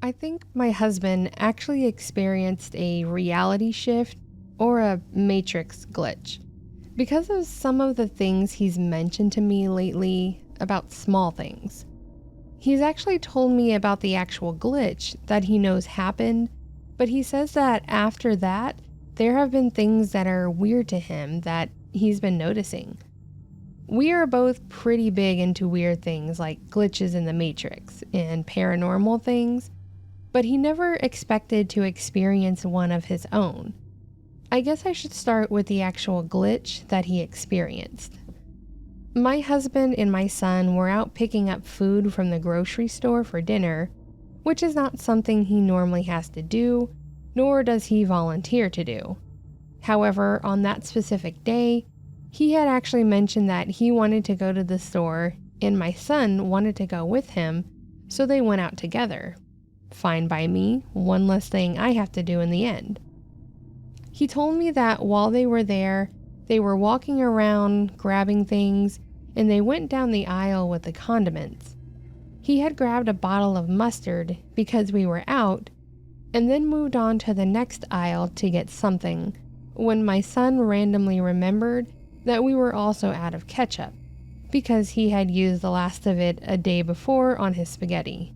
I think my husband actually experienced a reality shift or a matrix glitch because of some of the things he's mentioned to me lately about small things. He's actually told me about the actual glitch that he knows happened, but he says that after that, there have been things that are weird to him that he's been noticing. We are both pretty big into weird things like glitches in the Matrix and paranormal things, but he never expected to experience one of his own. I guess I should start with the actual glitch that he experienced. My husband and my son were out picking up food from the grocery store for dinner, which is not something he normally has to do, nor does he volunteer to do. However, on that specific day, he had actually mentioned that he wanted to go to the store and my son wanted to go with him, so they went out together. Fine by me, one less thing I have to do in the end. He told me that while they were there, they were walking around, grabbing things, and they went down the aisle with the condiments. He had grabbed a bottle of mustard because we were out, and then moved on to the next aisle to get something, when my son randomly remembered that we were also out of ketchup, because he had used the last of it a day before on his spaghetti.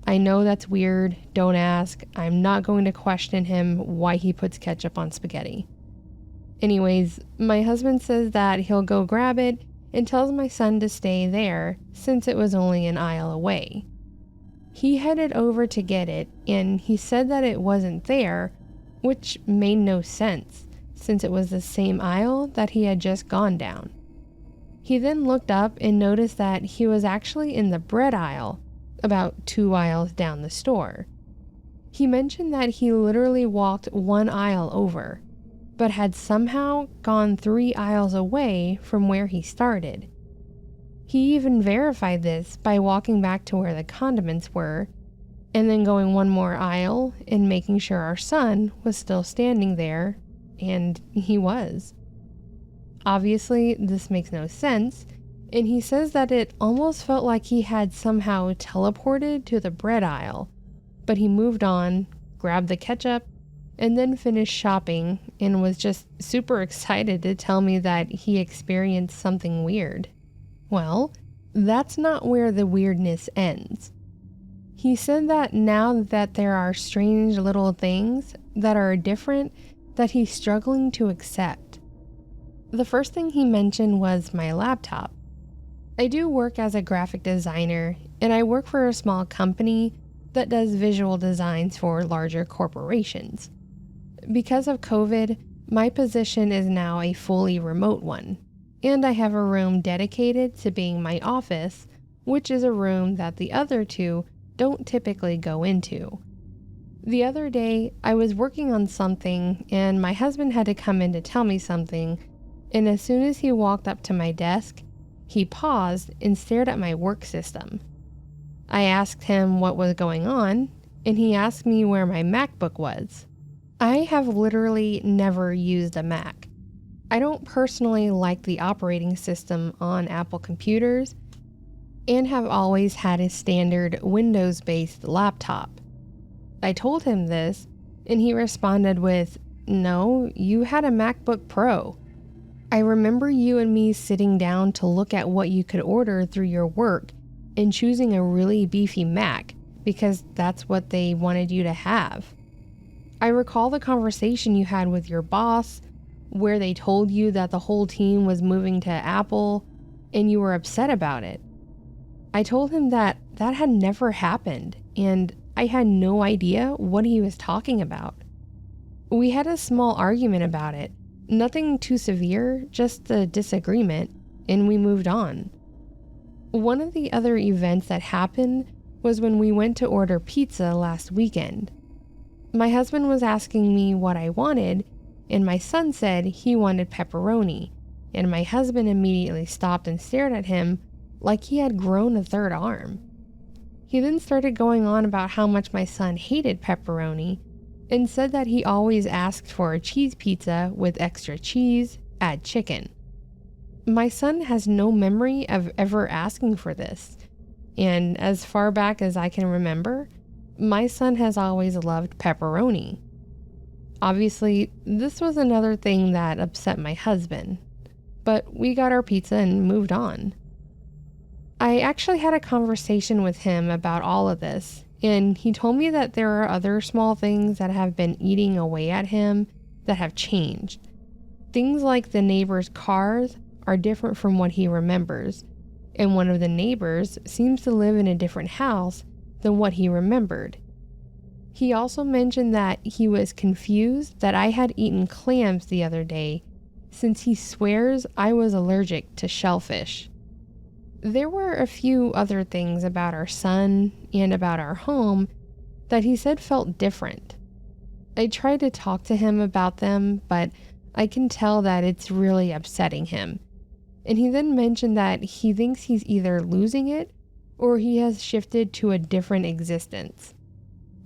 I know that's weird, don't ask. I'm not going to question him why he puts ketchup on spaghetti. Anyways, my husband says that he'll go grab it and tells my son to stay there since it was only an aisle away. He headed over to get it and he said that it wasn't there, which made no sense since it was the same aisle that he had just gone down. He then looked up and noticed that he was actually in the bread aisle, about 2 aisles down the store. He mentioned that he literally walked 1 aisle over, but had somehow gone 3 aisles away from where he started. He even verified this by walking back to where the condiments were, and then going 1 more aisle and making sure our son was still standing there, and he was. Obviously, this makes no sense, and he says that it almost felt like he had somehow teleported to the bread aisle, but he moved on, grabbed the ketchup, and then finished shopping and was just super excited to tell me that he experienced something weird. Well, that's not where the weirdness ends. He said that now that there are strange little things that are different that he's struggling to accept. The first thing he mentioned was my laptop. I do work as a graphic designer, and I work for a small company that does visual designs for larger corporations. Because of COVID, my position is now a fully remote one, and I have a room dedicated to being my office, which is a room that the other 2 don't typically go into. The other day, I was working on something, and my husband had to come in to tell me something, and as soon as he walked up to my desk, he paused and stared at my work system. I asked him what was going on, and he asked me where my MacBook was. I have literally never used a Mac. I don't personally like the operating system on Apple computers, and have always had a standard Windows-based laptop. I told him this, and he responded with, "No, you had a MacBook Pro. I remember you and me sitting down to look at what you could order through your work and choosing a really beefy Mac because that's what they wanted you to have. I recall the conversation you had with your boss where they told you that the whole team was moving to Apple and you were upset about it. I told him that that had never happened and I had no idea what he was talking about. We had a small argument about it. Nothing too severe, just a disagreement, and we moved on. One of the other events that happened was when we went to order pizza last weekend. My husband was asking me what I wanted, and my son said he wanted pepperoni, and my husband immediately stopped and stared at him like he had grown a 3rd arm. He then started going on about how much my son hated pepperoni, and said that he always asked for a cheese pizza with extra cheese, add chicken. My son has no memory of ever asking for this, and as far back as I can remember, My son has always loved pepperoni. Obviously, this was another thing that upset my husband, but we got our pizza and moved on. I actually had a conversation with him about all of this, and he told me that there are other small things that have been eating away at him that have changed. Things like the neighbor's cars are different from what he remembers, and one of the neighbors seems to live in a different house than what he remembered. He also mentioned that he was confused that I had eaten clams the other day, since he swears I was allergic to shellfish. There were a few other things about our son and about our home that he said felt different. I tried to talk to him about them, but I can tell that it's really upsetting him. And he then mentioned that he thinks he's either losing it or he has shifted to a different existence.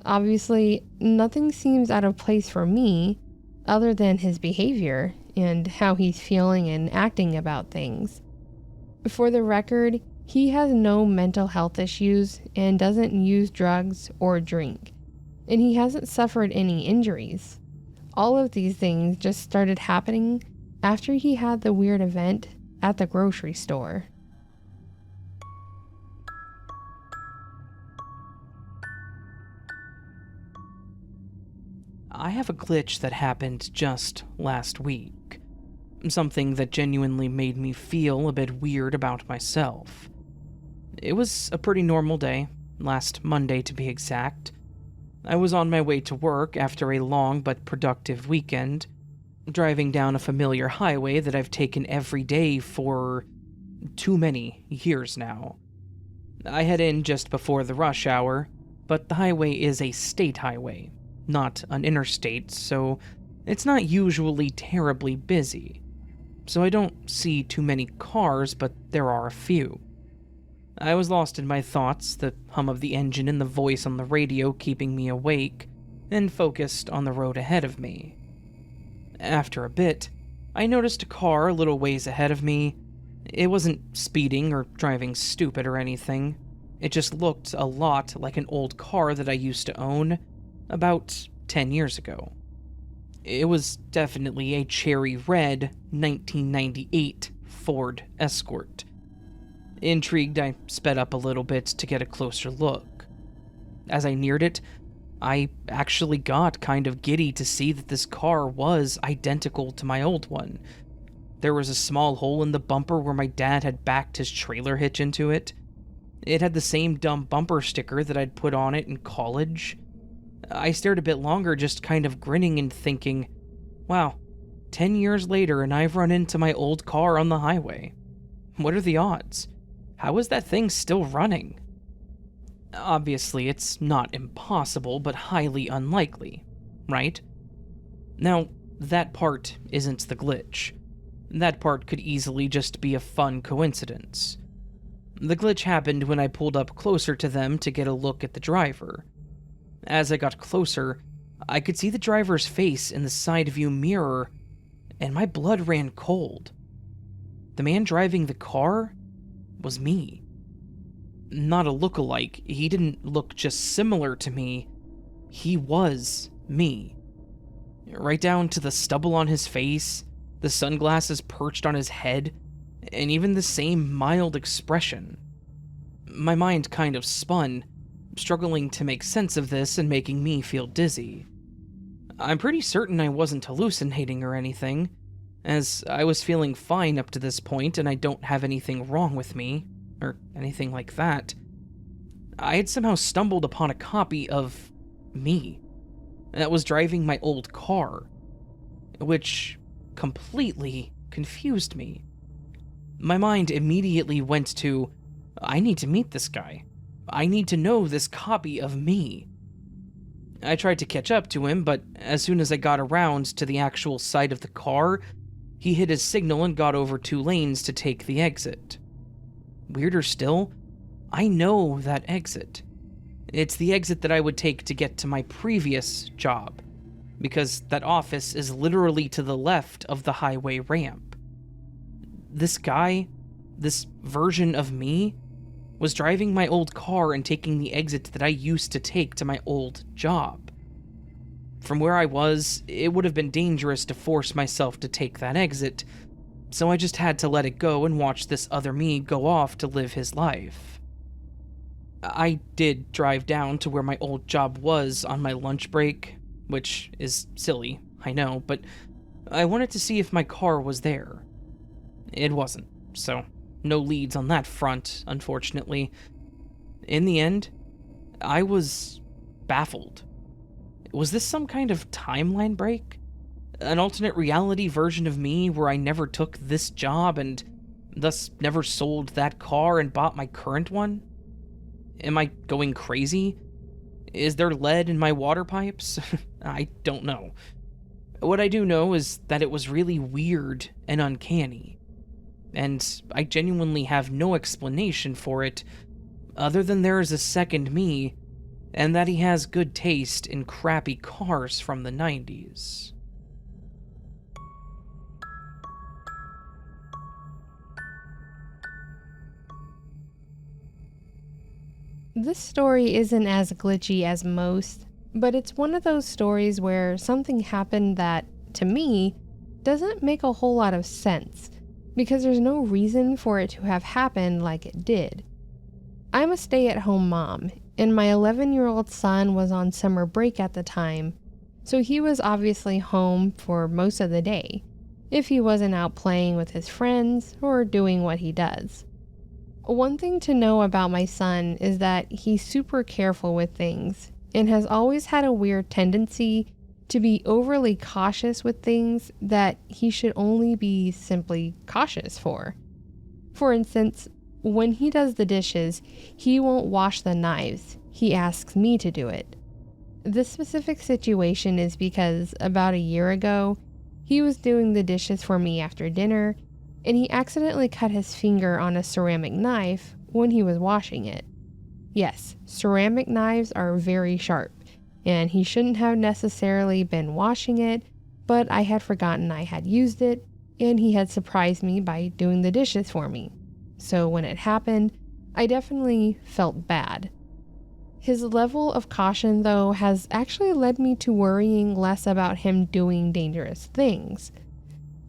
Obviously, nothing seems out of place for me other than his behavior and how he's feeling and acting about things. For the record, he has no mental health issues and doesn't use drugs or drink, and he hasn't suffered any injuries. All of these things just started happening after he had the weird event at the grocery store. I have a glitch that happened just last week. Something that genuinely made me feel a bit weird about myself. It was a pretty normal day, last Monday to be exact. I was on my way to work after a long but productive weekend, driving down a familiar highway that I've taken every day for too many years now. I head in just before the rush hour, but the highway is a state highway, not an interstate, so it's not usually terribly busy. So I don't see too many cars, but there are a few. I was lost in my thoughts, the hum of the engine and the voice on the radio keeping me awake, and focused on the road ahead of me. After a bit, I noticed a car a little ways ahead of me. It wasn't speeding or driving stupid or anything. It just looked a lot like an old car that I used to own about 10 years ago. It was definitely a cherry red 1998 Ford Escort. Intrigued, I sped up a little bit to get a closer look. As I neared it, I actually got kind of giddy to see that this car was identical to my old one. There was a small hole in the bumper where my dad had backed his trailer hitch into it. It had the same dumb bumper sticker that I'd put on it in college. I stared a bit longer, just kind of grinning and thinking, wow, 10 years later and I've run into my old car on the highway. What are the odds? How is that thing still running? Obviously, it's not impossible, but highly unlikely, right? Now, that part isn't the glitch. That part could easily just be a fun coincidence. The glitch happened when I pulled up closer to them to get a look at the driver. As I got closer, I could see the driver's face in the side view mirror, and my blood ran cold. The man driving the car was me. Not a look-alike. He didn't look just similar to me. He was me. Right down to the stubble on his face, the sunglasses perched on his head, and even the same mild expression. My mind kind of spun, struggling to make sense of this and making me feel dizzy. I'm pretty certain I wasn't hallucinating or anything, as I was feeling fine up to this point and I don't have anything wrong with me, or anything like that. I had somehow stumbled upon a copy of me that was driving my old car, which completely confused me. My mind immediately went to, I need to meet this guy. I need to know this copy of me. I tried to catch up to him, but as soon as I got around to the actual side of the car, he hit his signal and got over 2 lanes to take the exit. Weirder still, I know that exit. It's the exit that I would take to get to my previous job, because that office is literally to the left of the highway ramp. This guy, this version of me, was driving my old car and taking the exit that I used to take to my old job. From where I was, it would have been dangerous to force myself to take that exit, so I just had to let it go and watch this other me go off to live his life. I did drive down to where my old job was on my lunch break, which is silly, I know, but I wanted to see if my car was there. It wasn't, so no leads on that front, unfortunately. In the end, I was baffled. Was this some kind of timeline break? An alternate reality version of me where I never took this job and thus never sold that car and bought my current one? Am I going crazy? Is there lead in my water pipes? I don't know. What I do know is that it was really weird and uncanny, and I genuinely have no explanation for it other than there is a second me and that he has good taste in crappy cars from the 90s. This story isn't as glitchy as most, but it's one of those stories where something happened that, to me, doesn't make a whole lot of sense, because there's no reason for it to have happened like it did. I'm a stay-at-home mom, and my 11-year-old son was on summer break at the time, so he was obviously home for most of the day, if he wasn't out playing with his friends or doing what he does. One thing to know about my son is that he's super careful with things and has always had a weird tendency to be overly cautious with things that he should only be simply cautious for. For instance, when he does the dishes, he won't wash the knives. He asks me to do it. This specific situation is because about a year ago, he was doing the dishes for me after dinner, and he accidentally cut his finger on a ceramic knife when he was washing it. Yes, ceramic knives are very sharp, and he shouldn't have necessarily been washing it, but I had forgotten I had used it, and he had surprised me by doing the dishes for me. So when it happened, I definitely felt bad. His level of caution, though, has actually led me to worrying less about him doing dangerous things.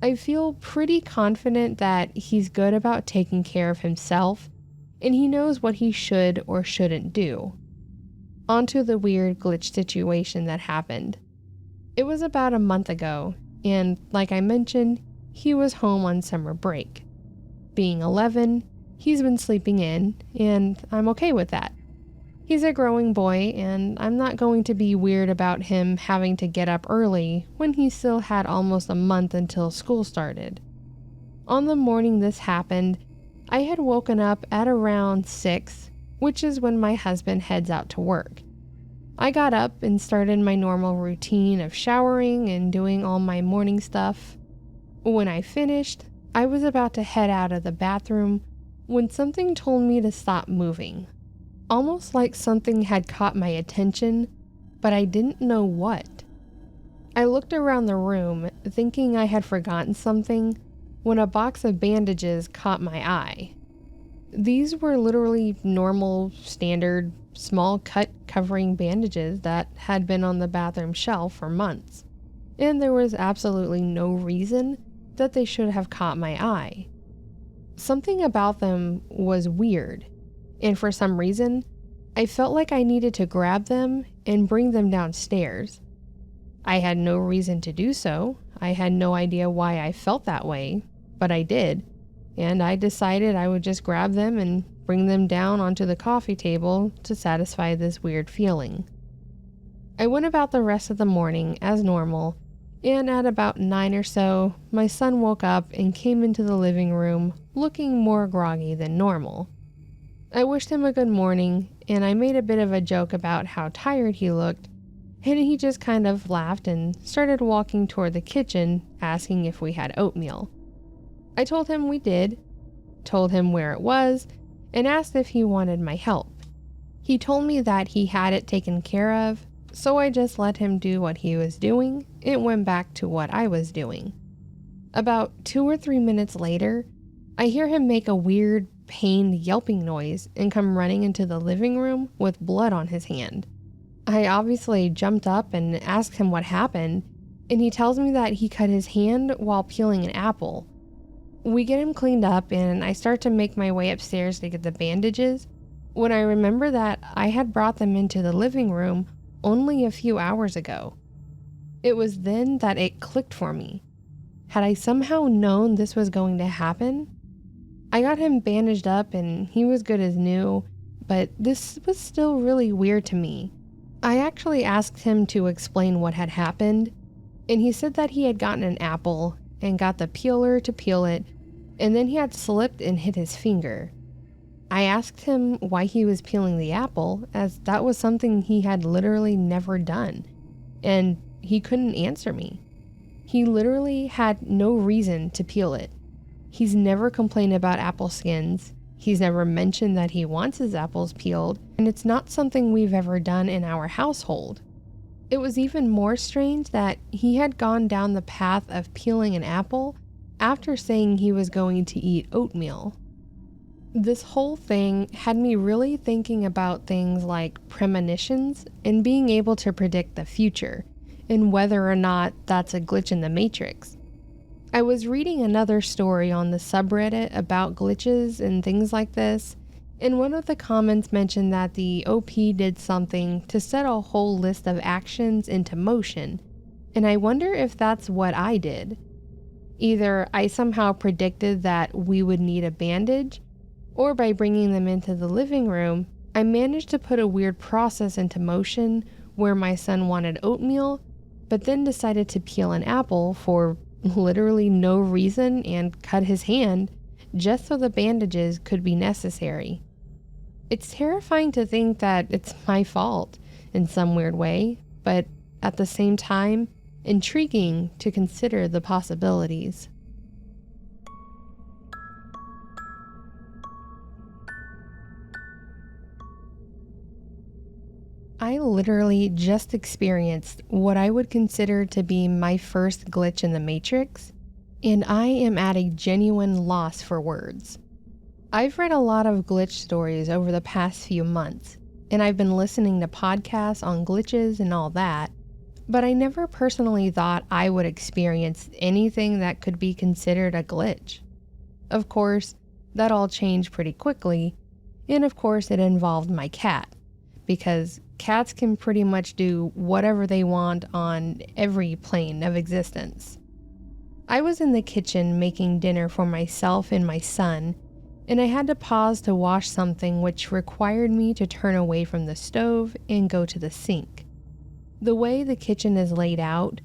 I feel pretty confident that he's good about taking care of himself, and he knows what he should or shouldn't do. Onto the weird glitch situation that happened. It was about a month ago, and like I mentioned, he was home on summer break. Being 11, he's been sleeping in, and I'm okay with that. He's a growing boy, and I'm not going to be weird about him having to get up early when he still had almost a month until school started. On the morning this happened, I had woken up at around 6, which is when my husband heads out to work. I got up and started my normal routine of showering and doing all my morning stuff. When I finished, I was about to head out of the bathroom when something told me to stop moving. Almost like something had caught my attention, but I didn't know what. I looked around the room, thinking I had forgotten something, when a box of bandages caught my eye. These were literally normal, standard, small cut covering bandages that had been on the bathroom shelf for months, and there was absolutely no reason that they should have caught my eye. Something about them was weird, and for some reason, I felt like I needed to grab them and bring them downstairs. I had no reason to do so. I had no idea why I felt that way, but I did, and I decided I would just grab them and bring them down onto the coffee table to satisfy this weird feeling. I went about the rest of the morning as normal, and at about 9 or so, my son woke up and came into the living room looking more groggy than normal. I wished him a good morning, and I made a bit of a joke about how tired he looked, and he just kind of laughed and started walking toward the kitchen, asking if we had oatmeal. I told him we did, told him where it was, and asked if he wanted my help. He told me that he had it taken care of, so I just let him do what he was doing and went back to what I was doing. About 2 or 3 minutes later, I hear him make a weird pained yelping noise and come running into the living room with blood on his hand. I obviously jumped up and asked him what happened, and he tells me that he cut his hand while peeling an apple. We get him cleaned up, and I start to make my way upstairs to get the bandages when I remember that I had brought them into the living room only a few hours ago. It was then that it clicked for me. Had I somehow known this was going to happen? I got him bandaged up and he was good as new, but this was still really weird to me. I actually asked him to explain what had happened, and he said that he had gotten an apple and got the peeler to peel it, and then he had slipped and hit his finger. I asked him why he was peeling the apple, as that was something he had literally never done, and he couldn't answer me. He literally had no reason to peel it. He's never complained about apple skins. He's never mentioned that he wants his apples peeled, and it's not something we've ever done in our household. It was even more strange that he had gone down the path of peeling an apple after saying he was going to eat oatmeal. This whole thing had me really thinking about things like premonitions and being able to predict the future, and whether or not that's a glitch in the Matrix. I was reading another story on the subreddit about glitches and things like this, and one of the comments mentioned that the OP did something to set a whole list of actions into motion, and I wonder if that's what I did. Either I somehow predicted that we would need a bandage, or by bringing them into the living room, I managed to put a weird process into motion where my son wanted oatmeal, but then decided to peel an apple for literally no reason and cut his hand just so the bandages could be necessary. It's terrifying to think that it's my fault in some weird way, but at the same time, intriguing to consider the possibilities. I literally just experienced what I would consider to be my first glitch in the Matrix, and I am at a genuine loss for words. I've read a lot of glitch stories over the past few months, and I've been listening to podcasts on glitches and all that, but I never personally thought I would experience anything that could be considered a glitch. Of course, that all changed pretty quickly, and of course it involved my cat, because cats can pretty much do whatever they want on every plane of existence. I was in the kitchen making dinner for myself and my son, and I had to pause to wash something which required me to turn away from the stove and go to the sink. The way the kitchen is laid out,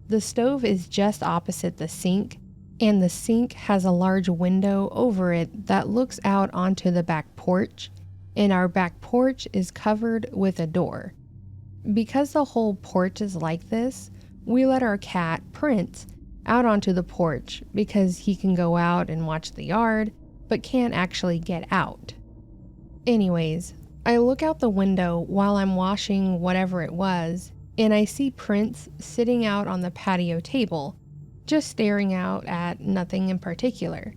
the stove is just opposite the sink, and the sink has a large window over it that looks out onto the back porch, and our back porch is covered with a door. Because the whole porch is like this, we let our cat, Prince, out onto the porch because he can go out and watch the yard, but can't actually get out. Anyways, I look out the window while I'm washing whatever it was, and I see Prince sitting out on the patio table, just staring out at nothing in particular.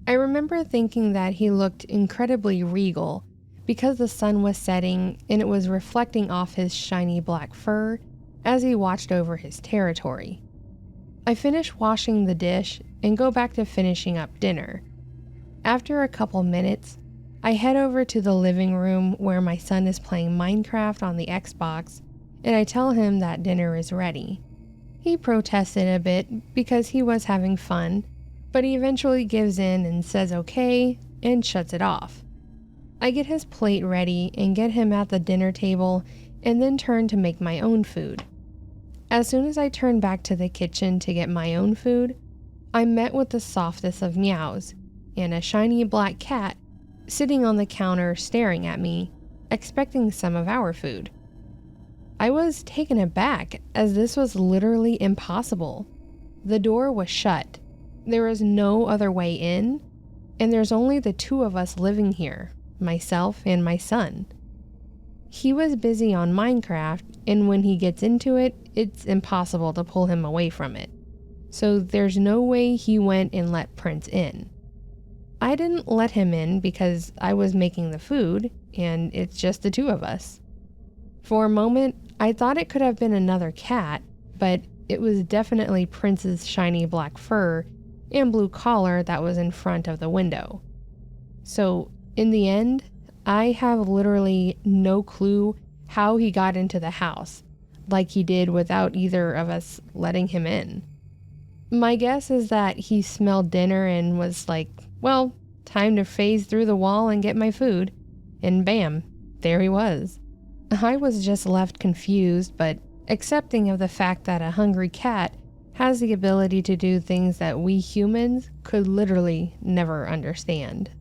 I remember thinking that he looked incredibly regal because the sun was setting and it was reflecting off his shiny black fur as he watched over his territory. I finish washing the dish and go back to finishing up dinner. After a couple minutes, I head over to the living room where my son is playing Minecraft on the Xbox, and I tell him that dinner is ready. He protested a bit because he was having fun, but he eventually gives in and says okay and shuts it off. I get his plate ready and get him at the dinner table and then turn to make my own food. As soon as I turn back to the kitchen to get my own food, I'm met with the softest of meows and a shiny black cat sitting on the counter staring at me, expecting some of our food. I was taken aback as this was literally impossible. The door was shut. There was no other way in, and there's only the two of us living here, myself and my son. He was busy on Minecraft, and when he gets into it, it's impossible to pull him away from it. So there's no way he went and let Prince in. I didn't let him in because I was making the food, and it's just the two of us. For a moment, I thought it could have been another cat, but it was definitely Prince's shiny black fur and blue collar that was in front of the window. So, in the end, I have literally no clue how he got into the house, like he did without either of us letting him in. My guess is that he smelled dinner and was like, well, time to phase through the wall and get my food. And bam, there he was. I was just left confused, but accepting of the fact that a hungry cat has the ability to do things that we humans could literally never understand.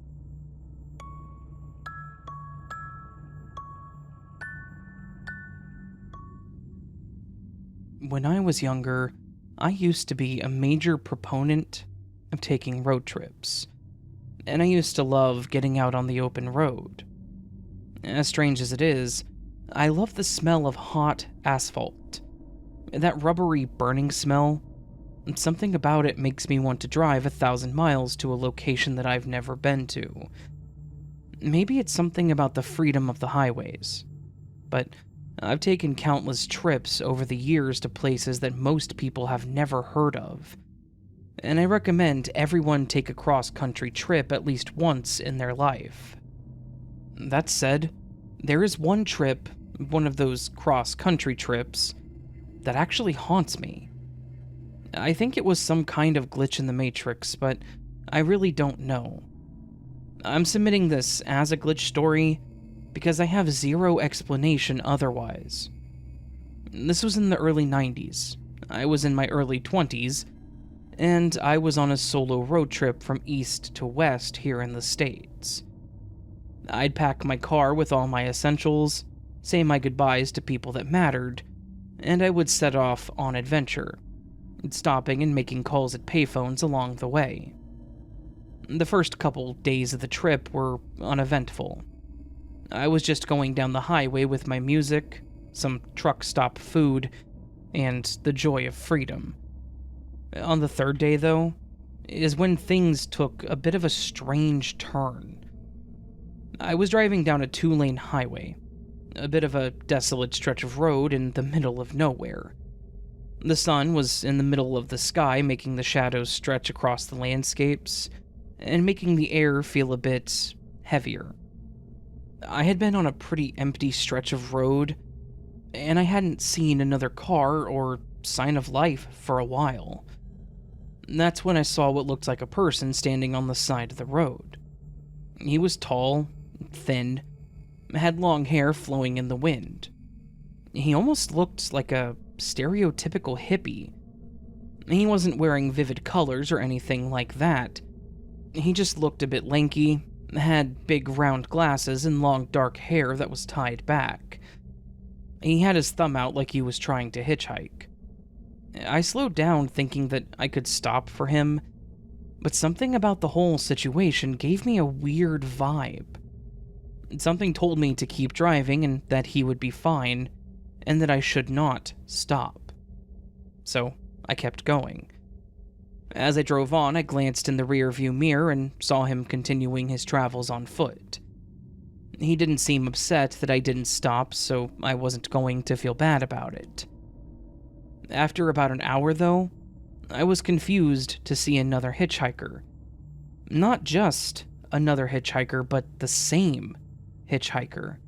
When I was younger, I used to be a major proponent of taking road trips, and I used to love getting out on the open road. As strange as it is, I love the smell of hot asphalt. That rubbery burning smell, something about it makes me want to drive 1,000 miles to a location that I've never been to. Maybe it's something about the freedom of the highways, but I've taken countless trips over the years to places that most people have never heard of, and I recommend everyone take a cross-country trip at least once in their life. That said, there is one trip, one of those cross-country trips, that actually haunts me. I think it was some kind of glitch in the Matrix, but I really don't know. I'm submitting this as a glitch story because I have zero explanation otherwise. This was in the early 90s. I was in my early 20s, and I was on a solo road trip from east to west here in the States. I'd pack my car with all my essentials, say my goodbyes to people that mattered, and I would set off on adventure, stopping and making calls at payphones along the way. The first couple days of the trip were uneventful. I was just going down the highway with my music, some truck stop food, and the joy of freedom. On the third day, though, is when things took a bit of a strange turn. I was driving down a 2-lane highway, a bit of a desolate stretch of road in the middle of nowhere. The sun was in the middle of the sky, making the shadows stretch across the landscapes, and making the air feel a bit heavier. I had been on a pretty empty stretch of road, and I hadn't seen another car or sign of life for a while. That's when I saw what looked like a person standing on the side of the road. He was tall, thin, had long hair flowing in the wind. He almost looked like a stereotypical hippie. He wasn't wearing vivid colors or anything like that. He just looked a bit lanky, had big round glasses and long dark hair that was tied back. He had his thumb out like he was trying to hitchhike. I slowed down thinking that I could stop for him, but something about the whole situation gave me a weird vibe. Something told me to keep driving and that he would be fine, and that I should not stop. So I kept going. As I drove on, I glanced in the rearview mirror and saw him continuing his travels on foot. He didn't seem upset that I didn't stop, so I wasn't going to feel bad about it. After about an hour, though, I was confused to see another hitchhiker. Not just another hitchhiker, but the same hitchhiker.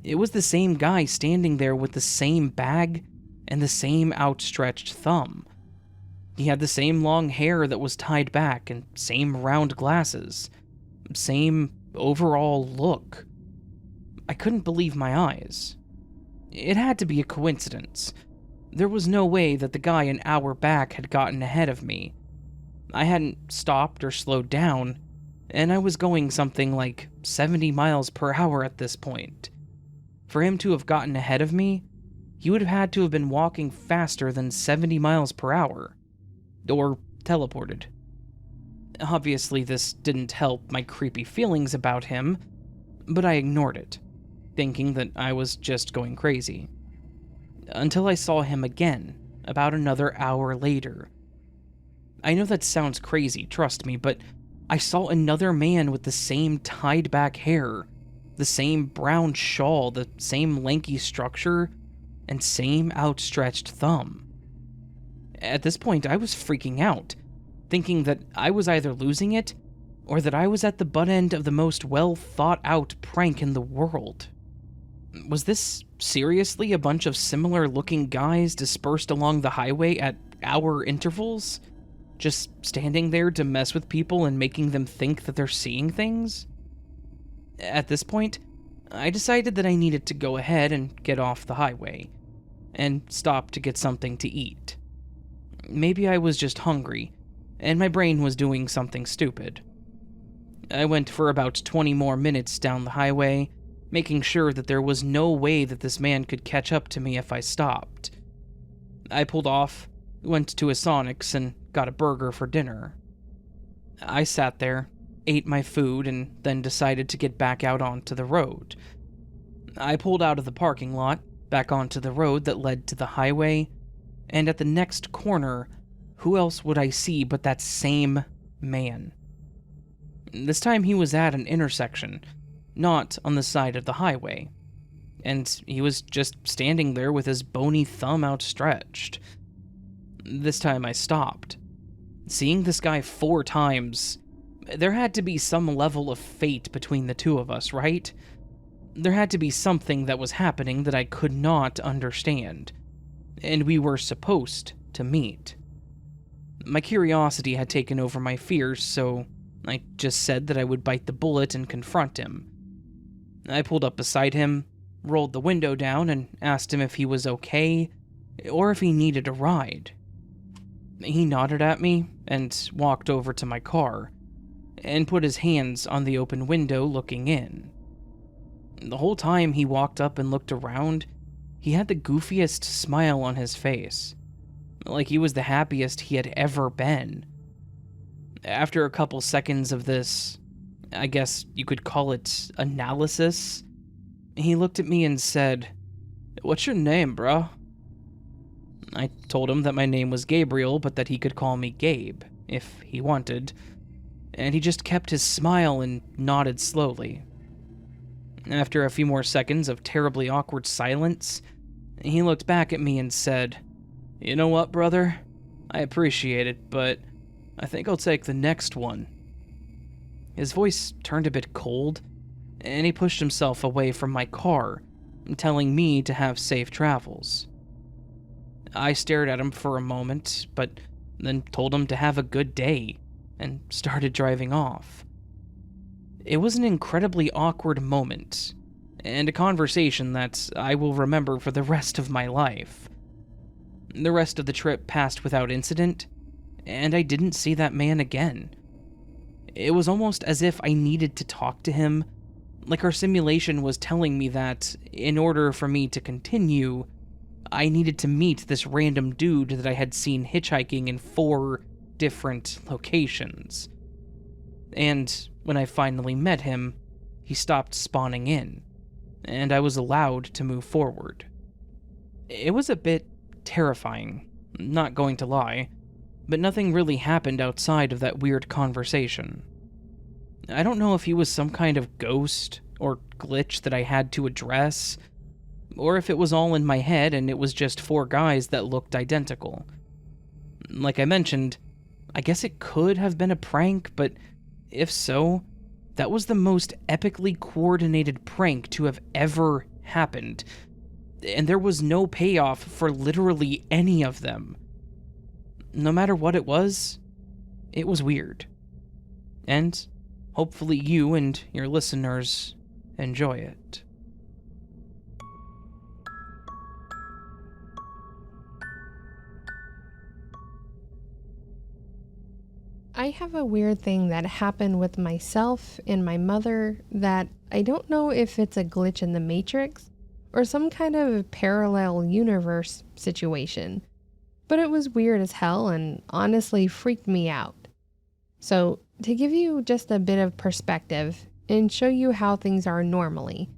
It was the same guy standing there with the same bag and the same outstretched thumb. He had the same long hair that was tied back and same round glasses. Same overall look. I couldn't believe my eyes. It had to be a coincidence. There was no way that the guy an hour back had gotten ahead of me. I hadn't stopped or slowed down, and I was going something like 70 miles per hour at this point. For him to have gotten ahead of me, he would have had to have been walking faster than 70 miles per hour. Or teleported. Obviously, this didn't help my creepy feelings about him, but I ignored it, thinking that I was just going crazy. Until I saw him again, about another hour later. I know that sounds crazy, trust me, but I saw another man with the same tied back hair, the same brown shawl, the same lanky structure, and same outstretched thumb. At this point, I was freaking out, thinking that I was either losing it or that I was at the butt end of the most well thought out prank in the world. Was this seriously a bunch of similar looking guys dispersed along the highway at hour intervals? Just standing there to mess with people and making them think that they're seeing things? At this point, I decided that I needed to go ahead and get off the highway, and stop to get something to eat. Maybe I was just hungry, and my brain was doing something stupid. I went for about 20 more minutes down the highway, making sure that there was no way that this man could catch up to me if I stopped. I pulled off, went to a Sonic's, and got a burger for dinner. I sat there, ate my food, and then decided to get back out onto the road. I pulled out of the parking lot, back onto the road that led to the highway, and at the next corner, who else would I see but that same man? This time he was at an intersection, not on the side of the highway, and he was just standing there with his bony thumb outstretched. This time I stopped. Seeing this guy 4 times, there had to be some level of fate between the two of us, right? There had to be something that was happening that I could not understand, and we were supposed to meet. My curiosity had taken over my fears, so I just said that I would bite the bullet and confront him. I pulled up beside him, rolled the window down, and asked him if he was okay, or if he needed a ride. He nodded at me and walked over to my car, and put his hands on the open window looking in. The whole time he walked up and looked around, he had the goofiest smile on his face, like he was the happiest he had ever been. After a couple seconds of this, I guess you could call it analysis, he looked at me and said, "What's your name, bruh?" I told him that my name was Gabriel, but that he could call me Gabe, if he wanted, and he just kept his smile and nodded slowly. After a few more seconds of terribly awkward silence, he looked back at me and said, "You know what, brother? I appreciate it, but I think I'll take the next one." His voice turned a bit cold, and he pushed himself away from my car, telling me to have safe travels. I stared at him for a moment, but then told him to have a good day, and started driving off. It was an incredibly awkward moment, and a conversation that I will remember for the rest of my life. The rest of the trip passed without incident, and I didn't see that man again. It was almost as if I needed to talk to him, like our simulation was telling me that, in order for me to continue, I needed to meet this random dude that I had seen hitchhiking in 4 different locations. And when I finally met him, he stopped spawning in, and I was allowed to move forward. It was a bit terrifying, not going to lie, but nothing really happened outside of that weird conversation. I don't know if he was some kind of ghost or glitch that I had to address, or if it was all in my head and it was just 4 guys that looked identical. Like I mentioned, I guess it could have been a prank, but if so, that was the most epically coordinated prank to have ever happened, and there was no payoff for literally any of them. No matter what it was weird. And hopefully you and your listeners enjoy it. I have a weird thing that happened with myself and my mother that I don't know if it's a glitch in the Matrix or some kind of parallel universe situation, but it was weird as hell and honestly freaked me out. So, to give you just a bit of perspective and show you how things are normally,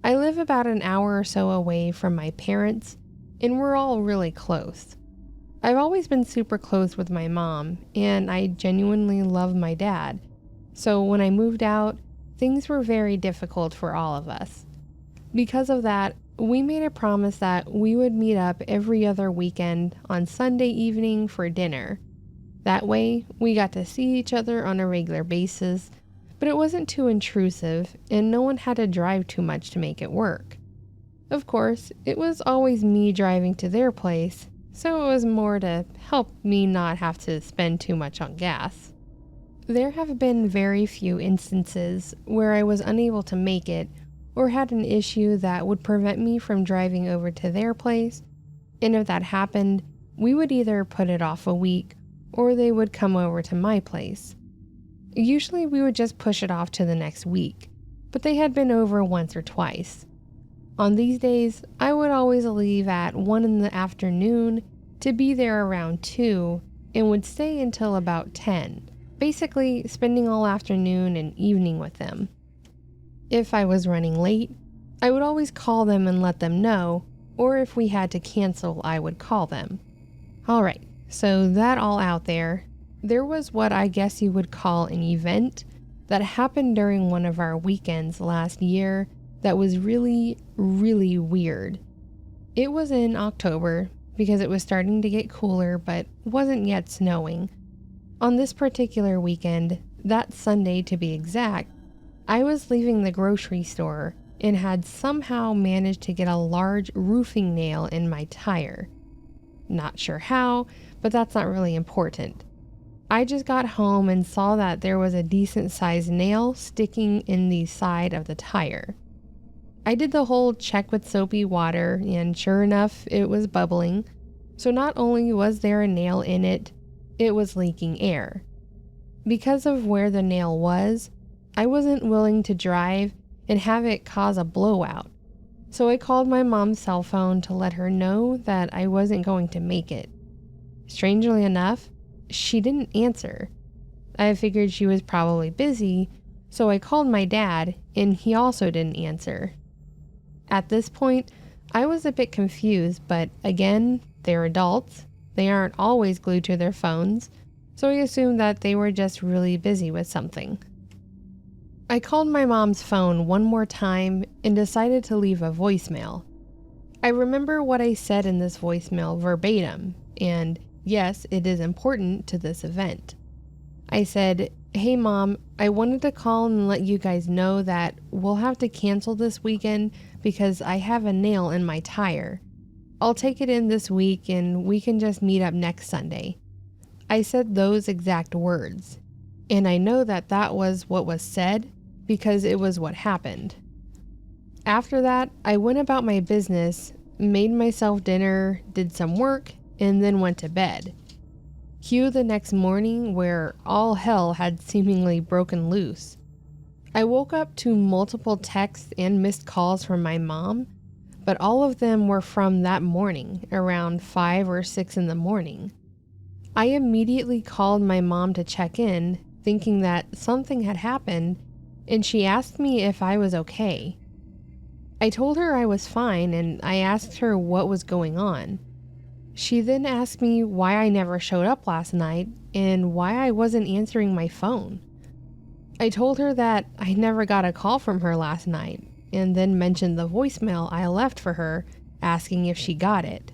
I live about an hour or so away from my parents, and we're all really close. I've always been super close with my mom, and I genuinely love my dad, So when I moved out, things were very difficult for all of us. Because of that, we made a promise that we would meet up every other weekend on Sunday evening for dinner. That way, we got to see each other on a regular basis, but it wasn't too intrusive and no one had to drive too much to make it work. Of course, it was always me driving to their place, so it was more to help me not have to spend too much on gas. There have been very few instances where I was unable to make it or had an issue that would prevent me from driving over to their place, and if that happened, we would either put it off a week or they would come over to my place. Usually we would just push it off to the next week, but they had been over once or twice. On these days, I would always leave at 1 in the afternoon to be there around 2 and would stay until about 10, basically spending all afternoon and evening with them. If I was running late, I would always call them and let them know, or if we had to cancel, I would call them. Alright, so that all out there was what I guess you would call an event that happened during one of our weekends last year that was really, really weird. It was in October because it was starting to get cooler but wasn't yet snowing. On this particular weekend, that Sunday to be exact, I was leaving the grocery store and had somehow managed to get a large roofing nail in my tire. Not sure how, but that's not really important. I just got home and saw that there was a decent sized nail sticking in the side of the tire. I did the whole check with soapy water, and sure enough, it was bubbling. So not only was there a nail in it, it was leaking air. Because of where the nail was, I wasn't willing to drive and have it cause a blowout. So I called my mom's cell phone to let her know that I wasn't going to make it. Strangely enough, she didn't answer. I figured she was probably busy, so I called my dad, and he also didn't answer. At this point, I was a bit confused, but again, they're adults. They aren't always glued to their phones, so I assumed that they were just really busy with something. I called my mom's phone one more time and decided to leave a voicemail. I remember what I said in this voicemail verbatim, and yes, it is important to this event. I said, "Hey Mom, I wanted to call and let you guys know that we'll have to cancel this weekend because I have a nail in my tire. I'll take it in this week and we can just meet up next Sunday." I said those exact words, and I know that that was what was said because it was what happened. After that, I went about my business, made myself dinner, did some work, and then went to bed. Cue the next morning where all hell had seemingly broken loose. I woke up to multiple texts and missed calls from my mom, but all of them were from that morning, around 5 or 6 in the morning. I immediately called my mom to check in, thinking that something had happened, and she asked me if I was okay. I told her I was fine, and I asked her what was going on. She then asked me why I never showed up last night and why I wasn't answering my phone. I told her that I never got a call from her last night, and then mentioned the voicemail I left for her asking if she got it.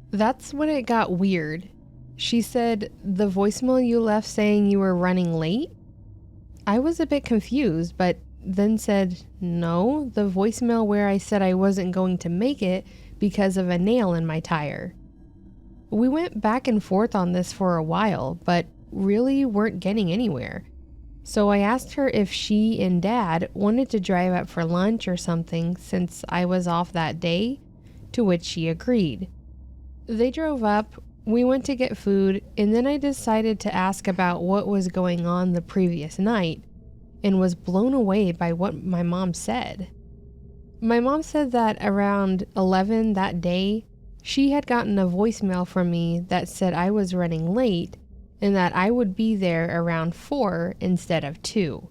That's when it got weird. She said, "The voicemail you left saying you were running late?" I was a bit confused, but then said, "No, the voicemail where I said I wasn't going to make it because of a nail in my tire." We went back and forth on this for a while, but really weren't getting anywhere. So I asked her if she and Dad wanted to drive up for lunch or something since I was off that day, to which she agreed. They drove up, we went to get food, and then I decided to ask about what was going on the previous night, and was blown away by what my mom said. My mom said that around 11 that day, she had gotten a voicemail from me that said I was running late and that I would be there around 4 instead of 2.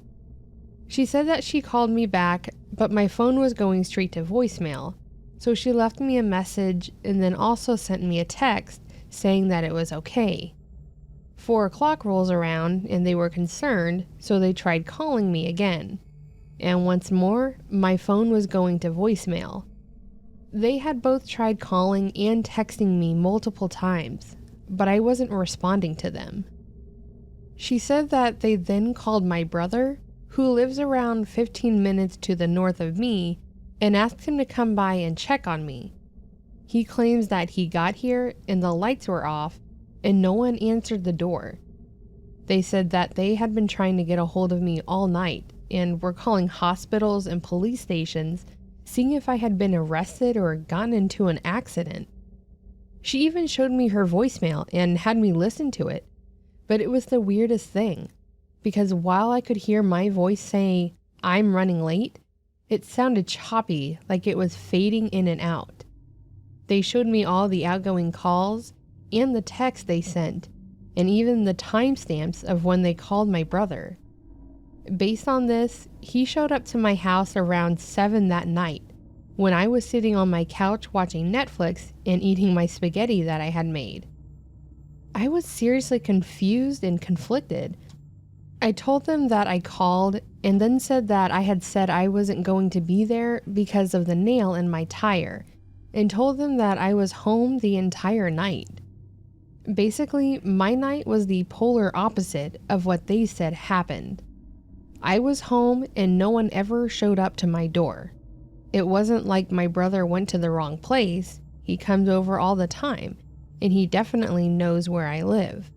She said that she called me back, but my phone was going straight to voicemail, so she left me a message and then also sent me a text saying that it was okay. 4 o'clock rolls around and they were concerned, so they tried calling me again. And once more, my phone was going to voicemail. They had both tried calling and texting me multiple times, but I wasn't responding to them. She said that they then called my brother, who lives around 15 minutes to the north of me, and asked him to come by and check on me. He claims that he got here and the lights were off and no one answered the door. They said that they had been trying to get a hold of me all night and were calling hospitals and police stations, seeing if I had been arrested or gotten into an accident. She even showed me her voicemail and had me listen to it, but it was the weirdest thing, because while I could hear my voice say, "I'm running late," it sounded choppy, like it was fading in and out. They showed me all the outgoing calls and the text they sent, and even the timestamps of when they called my brother. Based on this, he showed up to my house around 7 that night, when I was sitting on my couch watching Netflix and eating my spaghetti that I had made. I was seriously confused and conflicted. I told them that I called and then said that I had said I wasn't going to be there because of the nail in my tire, and told them that I was home the entire night. Basically, my night was the polar opposite of what they said happened. I was home and no one ever showed up to my door. It wasn't like my brother went to the wrong place. He comes over all the time, and he definitely knows where I live.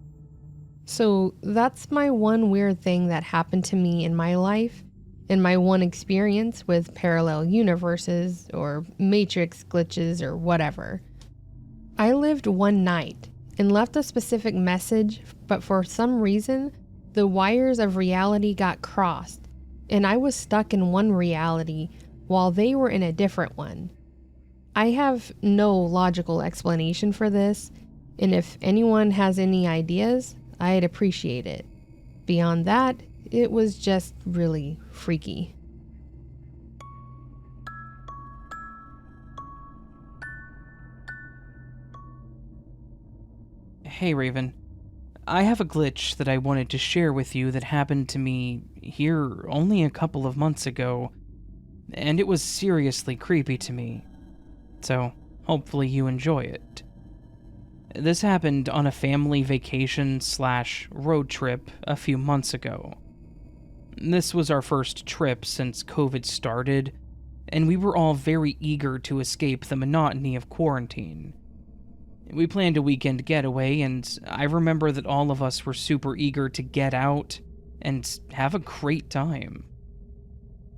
So that's my one weird thing that happened to me in my life, and my one experience with parallel universes or matrix glitches or whatever. I lived one night and left a specific message, but for some reason, the wires of reality got crossed, and I was stuck in one reality while they were in a different one. I have no logical explanation for this, and if anyone has any ideas, I'd appreciate it. Beyond that, it was just really freaky. Hey Raven, I have a glitch that I wanted to share with you that happened to me here only a couple of months ago, and it was seriously creepy to me, so hopefully you enjoy it. This happened on a family vacation/road trip a few months ago. This was our first trip since COVID started, and we were all very eager to escape the monotony of quarantine. We planned a weekend getaway, and I remember that all of us were super eager to get out and have a great time.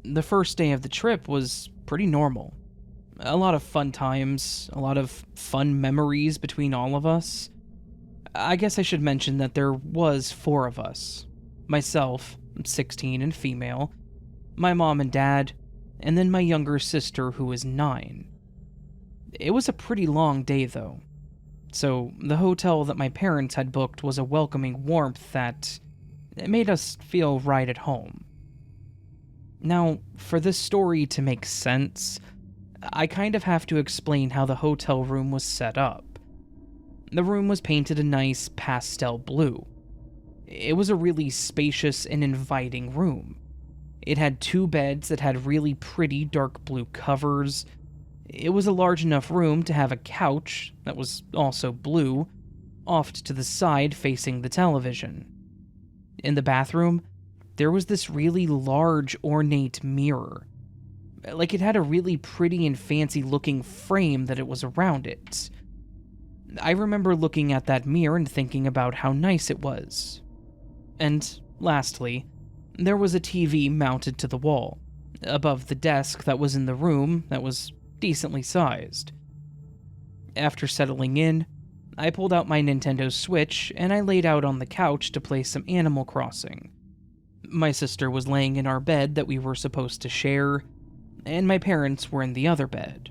The first day of the trip was pretty normal. A lot of fun times, a lot of fun memories between all of us. I guess I should mention that there was 4 of us. Myself, 16 and female, my mom and dad, and then my younger sister who was 9. It was a pretty long day though. So the hotel that my parents had booked was a welcoming warmth that made us feel right at home. Now, for this story to make sense, I kind of have to explain how the hotel room was set up. The room was painted a nice pastel blue. It was a really spacious and inviting room. It had 2 beds that had really pretty dark blue covers. It was a large enough room to have a couch that was also blue, off to the side facing the television. In the bathroom, there was this really large ornate mirror. Like it had a really pretty and fancy looking frame that it was around it. I remember looking at that mirror and thinking about how nice it was. And lastly, there was a TV mounted to the wall, above the desk that was in the room that was decently sized. After settling in, I pulled out my Nintendo Switch and I laid out on the couch to play some Animal Crossing. My sister was laying in our bed that we were supposed to share, and my parents were in the other bed.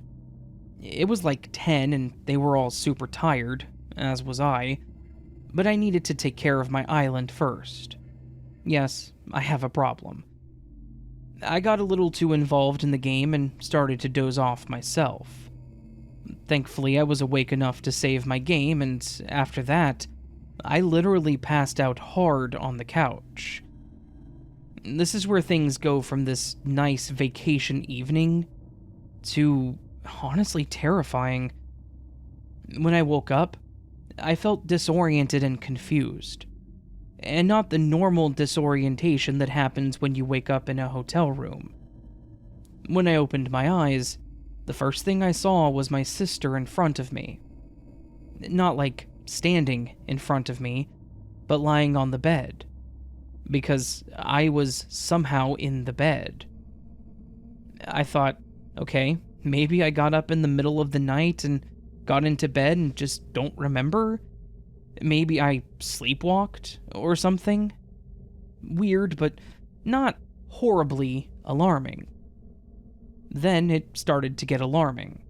It was like 10 and they were all super tired, as was I, but I needed to take care of my island first. Yes, I have a problem. I got a little too involved in the game and started to doze off myself. Thankfully, I was awake enough to save my game, and after that, I literally passed out hard on the couch. This is where things go from this nice vacation evening to honestly terrifying. When I woke up, I felt disoriented and confused. And not the normal disorientation that happens when you wake up in a hotel room. When I opened my eyes, the first thing I saw was my sister in front of me. Not like standing in front of me, but lying on the bed. Because I was somehow in the bed. I thought, okay, maybe I got up in the middle of the night and got into bed and just don't remember? Maybe I sleepwalked or something? Weird, but not horribly alarming. Then it started to get alarming.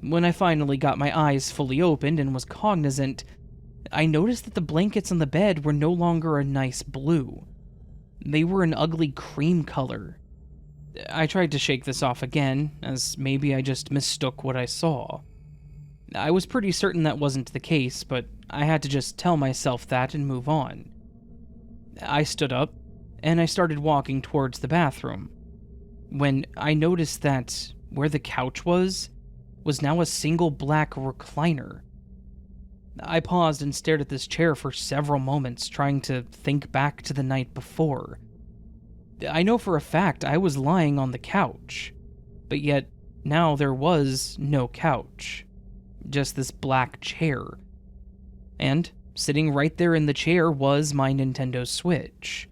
When I finally got my eyes fully opened and was cognizant, I noticed that the blankets on the bed were no longer a nice blue. They were an ugly cream color. I tried to shake this off again, as maybe I just mistook what I saw. I was pretty certain that wasn't the case, but I had to just tell myself that and move on. I stood up, and I started walking towards the bathroom, when I noticed that where the couch was now a single black recliner. I paused and stared at this chair for several moments, trying to think back to the night before. I know for a fact I was lying on the couch, but yet now there was no couch, just this black chair. And sitting right there in the chair was my Nintendo Switch.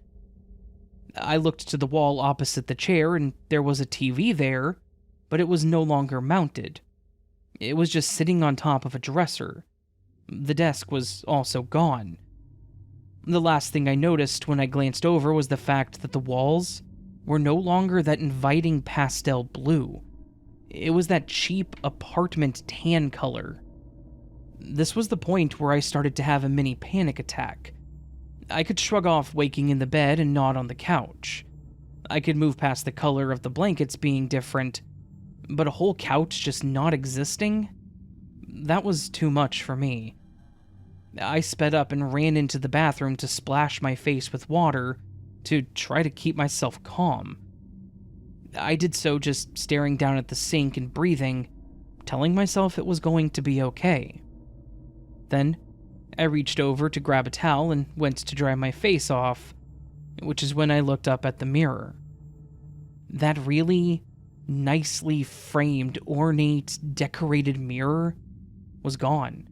I looked to the wall opposite the chair, and there was a TV there, but it was no longer mounted. It was just sitting on top of a dresser. The desk was also gone. The last thing I noticed when I glanced over was the fact that the walls were no longer that inviting pastel blue. It was that cheap apartment tan color. This was the point where I started to have a mini panic attack. I could shrug off waking in the bed and not on the couch. I could move past the color of the blankets being different, but a whole couch just not existing? That was too much for me. I sped up and ran into the bathroom to splash my face with water to try to keep myself calm. I did so just staring down at the sink and breathing, telling myself it was going to be okay. Then, I reached over to grab a towel and went to dry my face off, which is when I looked up at the mirror. That really nicely framed, ornate, decorated mirror was gone.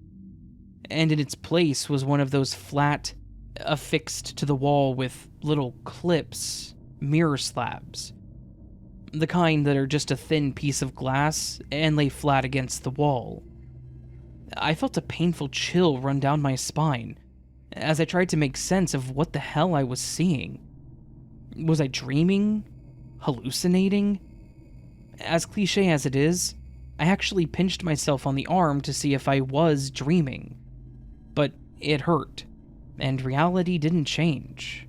And in its place was one of those flat, affixed to the wall with little clips, mirror slabs. The kind that are just a thin piece of glass and lay flat against the wall. I felt a painful chill run down my spine as I tried to make sense of what the hell I was seeing. Was I dreaming? Hallucinating? As cliche as it is, I actually pinched myself on the arm to see if I was dreaming. But it hurt, and reality didn't change.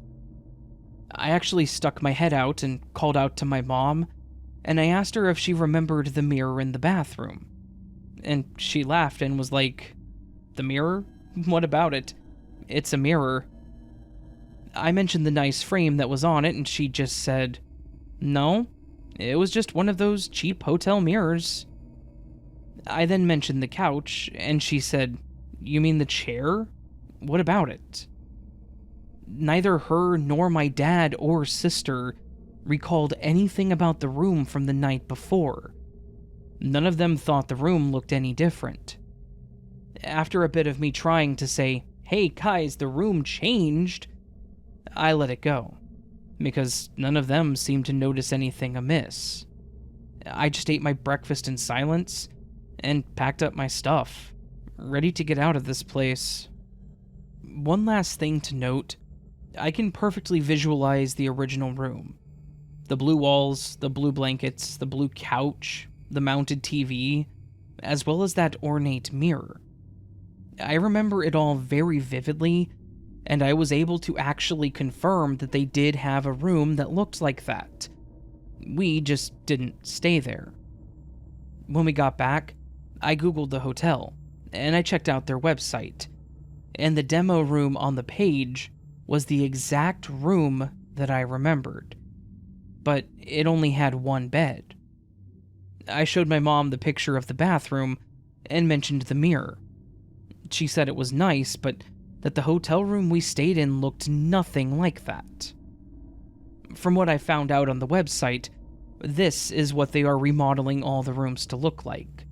I actually stuck my head out and called out to my mom, and I asked her if she remembered the mirror in the bathroom. And she laughed and was like, "The mirror? What about it? It's a mirror." I mentioned the nice frame that was on it, and she just said, "No, it was just one of those cheap hotel mirrors." I then mentioned the couch, and she said, "You mean the chair? What about it?" Neither her nor my dad or sister recalled anything about the room from the night before. None of them thought the room looked any different. After a bit of me trying to say, "Hey guys, the room changed," I let it go, because none of them seemed to notice anything amiss. I just ate my breakfast in silence and packed up my stuff, ready to get out of this place. One last thing to note, I can perfectly visualize the original room. The blue walls, the blue blankets, the blue couch, the mounted TV, as well as that ornate mirror. I remember it all very vividly, and I was able to actually confirm that they did have a room that looked like that. We just didn't stay there. When we got back, I googled the hotel, and I checked out their website. and the demo room on the page was the exact room that I remembered, but it only had one bed. I showed my mom the picture of the bathroom and mentioned the mirror. She said it was nice, but that the hotel room we stayed in looked nothing like that. From what I found out on the website, this is what they are remodeling all the rooms to look like.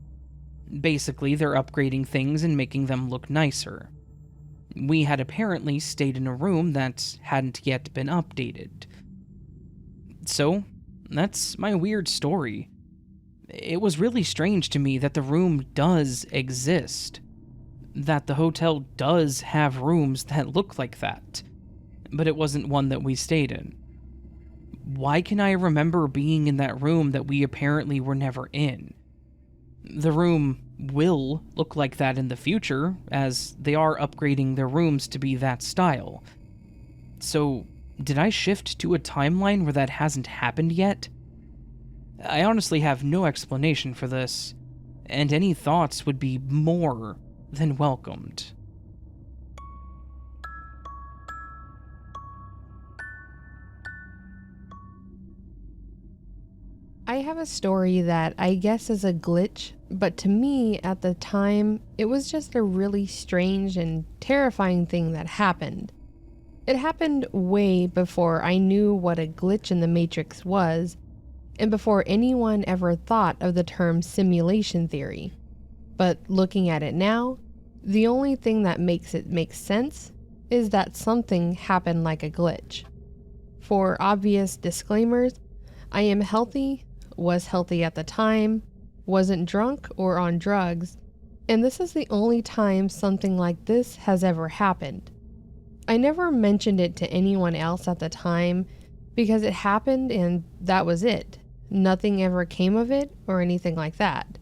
Basically, they're upgrading things and making them look nicer. We had apparently stayed in a room that hadn't yet been updated. So, that's my weird story. It was really strange to me that the room does exist. That the hotel does have rooms that look like that. But it wasn't one that we stayed in. Why can I remember being in that room that we apparently were never in? The room will look like that in the future, as they are upgrading their rooms to be that style. So, did I shift to a timeline where that hasn't happened yet? I honestly have no explanation for this, and any thoughts would be more than welcomed. I have a story that I guess is a glitch, but to me at the time, it was just a really strange and terrifying thing that happened. It happened way before I knew what a glitch in the Matrix was, and before anyone ever thought of the term simulation theory. But looking at it now, the only thing that makes it make sense is that something happened like a glitch. For obvious disclaimers, I am healthy, was healthy at the time, wasn't drunk or on drugs, and this is the only time something like this has ever happened. I never mentioned it to anyone else at the time because it happened and that was it. Nothing ever came of it or anything like that.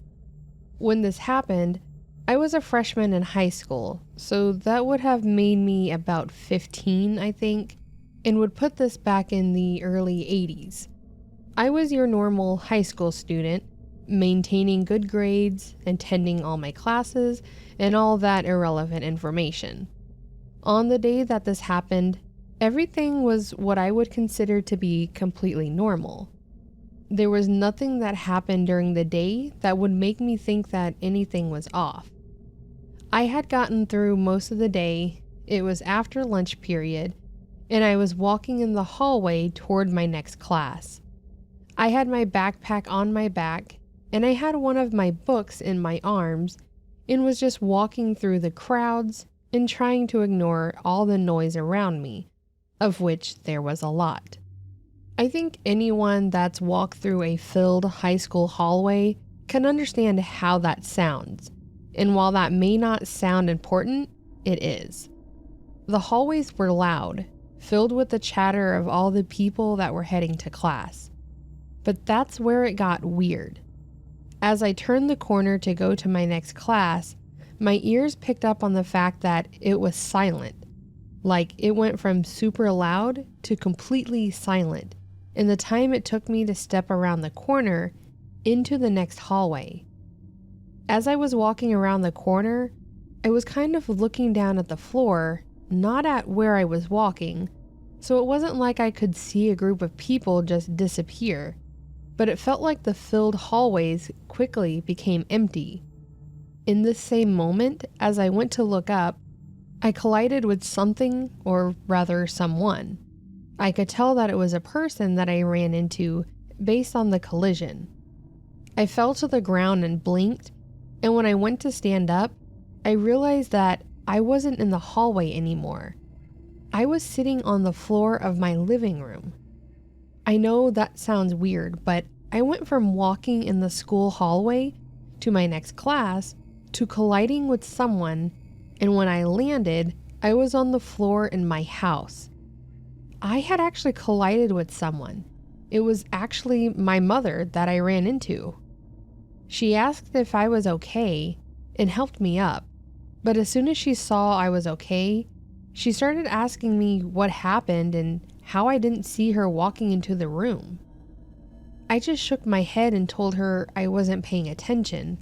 When this happened, I was a freshman in high school, so that would have made me about 15, I think, and would put this back in the early 80s. I was your normal high school student, maintaining good grades, attending all my classes, and all that irrelevant information. On the day that this happened, everything was what I would consider to be completely normal. There was nothing that happened during the day that would make me think that anything was off. I had gotten through most of the day, it was after lunch period, and I was walking in the hallway toward my next class. I had my backpack on my back, and I had one of my books in my arms, and was just walking through the crowds and trying to ignore all the noise around me, of which there was a lot. I think anyone that's walked through a filled high school hallway can understand how that sounds, and while that may not sound important, it is. The hallways were loud, filled with the chatter of all the people that were heading to class. But that's where it got weird. As I turned the corner to go to my next class, my ears picked up on the fact that it was silent. Like it went from super loud to completely silent in the time it took me to step around the corner into the next hallway. As I was walking around the corner, I was kind of looking down at the floor, not at where I was walking, so it wasn't like I could see a group of people just disappear, but it felt like the filled hallways quickly became empty. In this same moment, as I went to look up, I collided with something, or rather someone. I could tell that it was a person that I ran into based on the collision. I fell to the ground and blinked, and when I went to stand up, I realized that I wasn't in the hallway anymore. I was sitting on the floor of my living room. I know that sounds weird, but I went from walking in the school hallway to my next class to colliding with someone, and when I landed, I was on the floor in my house. I had actually collided with someone. It was actually my mother that I ran into. She asked if I was okay and helped me up, but as soon as she saw I was okay, she started asking me what happened and how I didn't see her walking into the room. I just shook my head and told her I wasn't paying attention,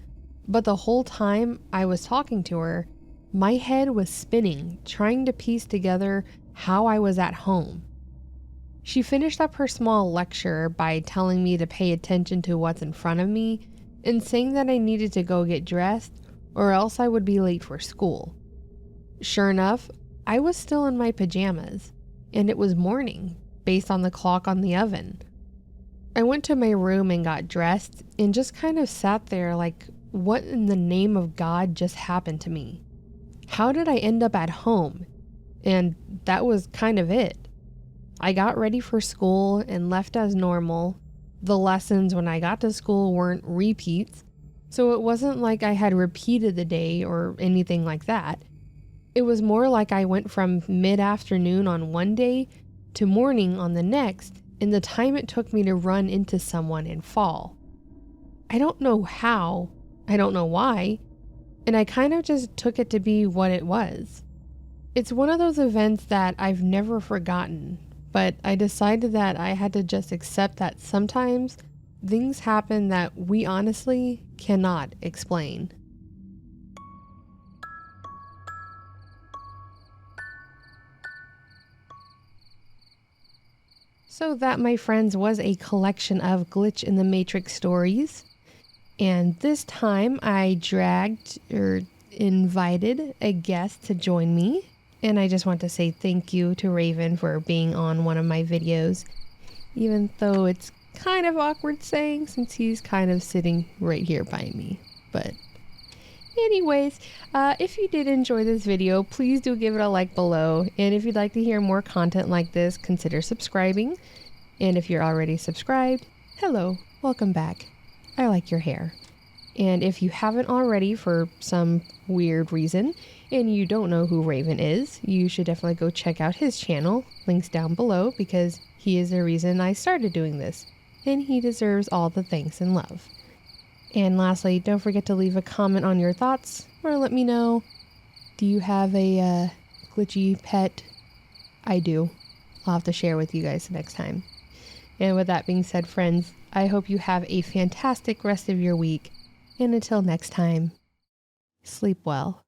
but the whole time I was talking to her, My head was spinning, trying to piece together how I was at home. She finished up her small lecture by telling me to pay attention to what's in front of me and saying that I needed to go get dressed or else I would be late for school. Sure enough, I was still in my pajamas, and it was morning, based on the clock on the oven. I went to my room and got dressed and just kind of sat there like, what in the name of God just happened to me? How did I end up at home? And that was kind of it. I got ready for school and left as normal. The lessons when I got to school weren't repeats, so it wasn't like I had repeated the day or anything like that. It was more like I went from mid-afternoon on one day to morning on the next in the time it took me to run into someone and fall. I don't know how, I don't know why, and I kind of just took it to be what it was. It's one of those events that I've never forgotten, but I decided that I had to just accept that sometimes things happen that we honestly cannot explain. So that, my friends, was a collection of Glitch in the Matrix stories. And this time I invited a guest to join me. And I just want to say thank you to Raven for being on one of my videos, even though it's kind of awkward saying since he's kind of sitting right here by me. But anyways, if you did enjoy this video, please do give it a like below. And if you'd like to hear more content like this, consider subscribing. And if you're already subscribed, hello, welcome back. I like your hair. And if you haven't already for some weird reason, and you don't know who Raven is, you should definitely go check out his channel. Links down below, because he is the reason I started doing this. And he deserves all the thanks and love. And lastly, don't forget to leave a comment on your thoughts, or let me know, do you have a glitchy pet? I do. I'll have to share with you guys next time. And with that being said, friends, I hope you have a fantastic rest of your week. And until next time, sleep well.